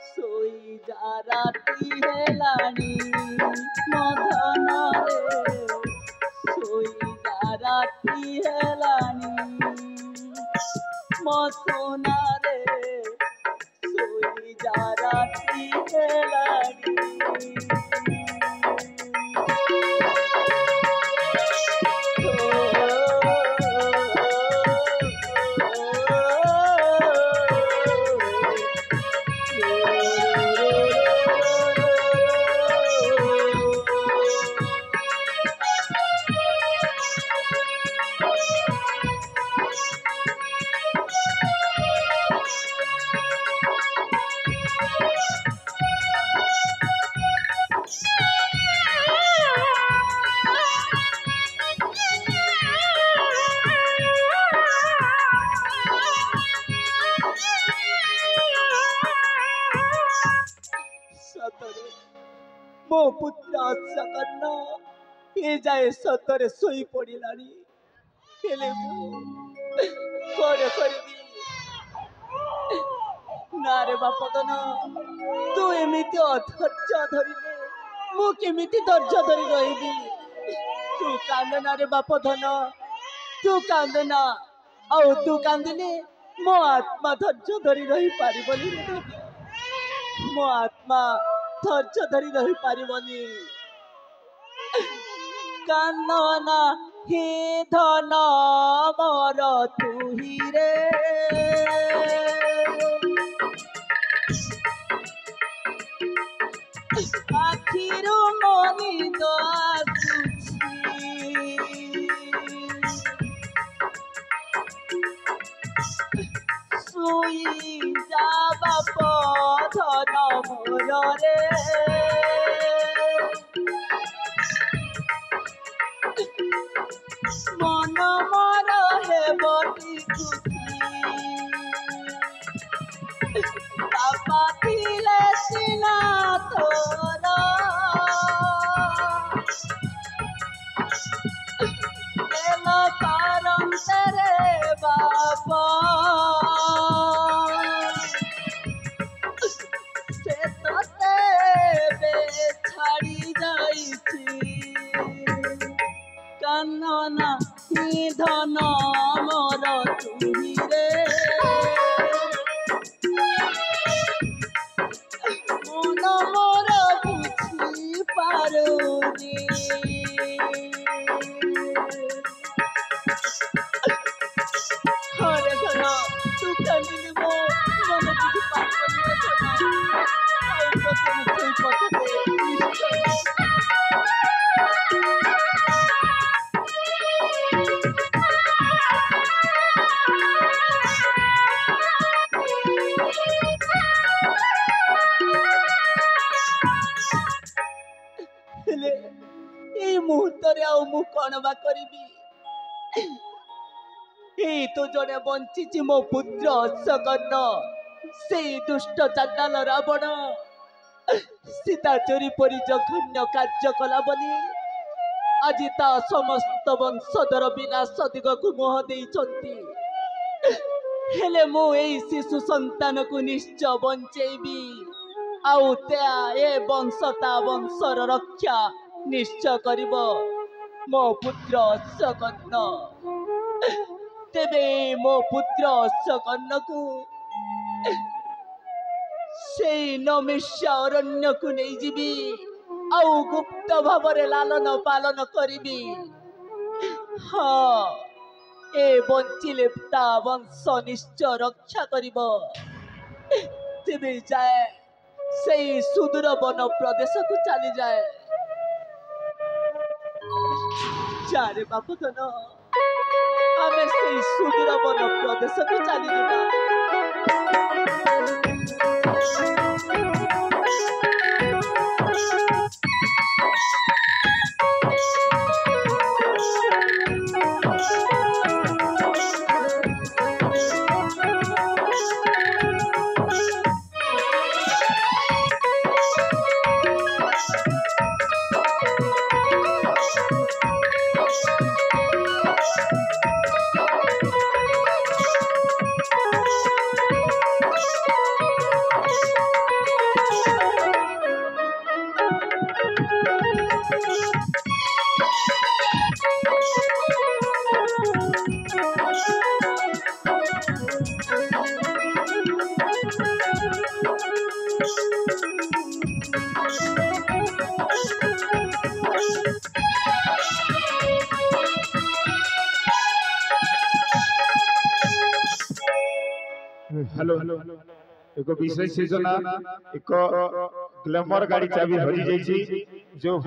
सोई जा राती हेलाणी मधन रे सोई जा राती हेलाणी मो सोना रे सोई जा राती हेलाणी मो पुत्र सकन्न ये जाए सतरे सोई पड़िलानी हेले ना रे बाप धन तू एमिति अधैर्य धरिले मु केमिति धैर्य धरि रहिबी तू कांदना रे बाप धन तू कांदना आउ तू कांदिले मो आत्मा धैर्य धरि रही पारिबनी रे मो आत्मा धैर्य धरि रही पारिबनी कांदना हे धन मोर तुही रे आखिरु मनी तो सोई जा बाप धन मोर रे मन मोर हेबती खुशी बापा थिले सिना तोर केल कारण तेरे बापा से तोते बे छाड़ी जाइछि कान्ना ही धन मोर तुही रे मन मोर बुझी पारुनी हरे धन तू कांदिले मो मन बुझी पारुनी रे धन आउ तो सोई पकते मुहूर्त मु कौन बा करी तो जड़े बंची मो पुत्र अशोकन से दुष्ट चांडाल रावण सीता चोरी परी जघन्य कार्य कला बनी आज ता समस्त वंशधर विनाश दिग को मोह देइछंती हेले मु एई शिशु संतान को निश्चय बंचेबी आउ त्या ए वंशता वंशर रक्षा निश्चय करिबो मो पुत्र अशोकन तेबे मो पुत्र अशोकन को से नमेष्या अरण्य को नहीं जीवी आउ गुप्त भाव लालन पालन करी हाँ ए बंचिले ता वंश निश्चय रक्षा करिबो तेबे जाए से सुदूर वन प्रदेश को चली जाए जारे बाप धन आमे से सुदूर वन प्रदेश को चली जावा हेलो एक विशेष सूचना एक ग्लैमर गाड़ी चाबी हजी जाइए जो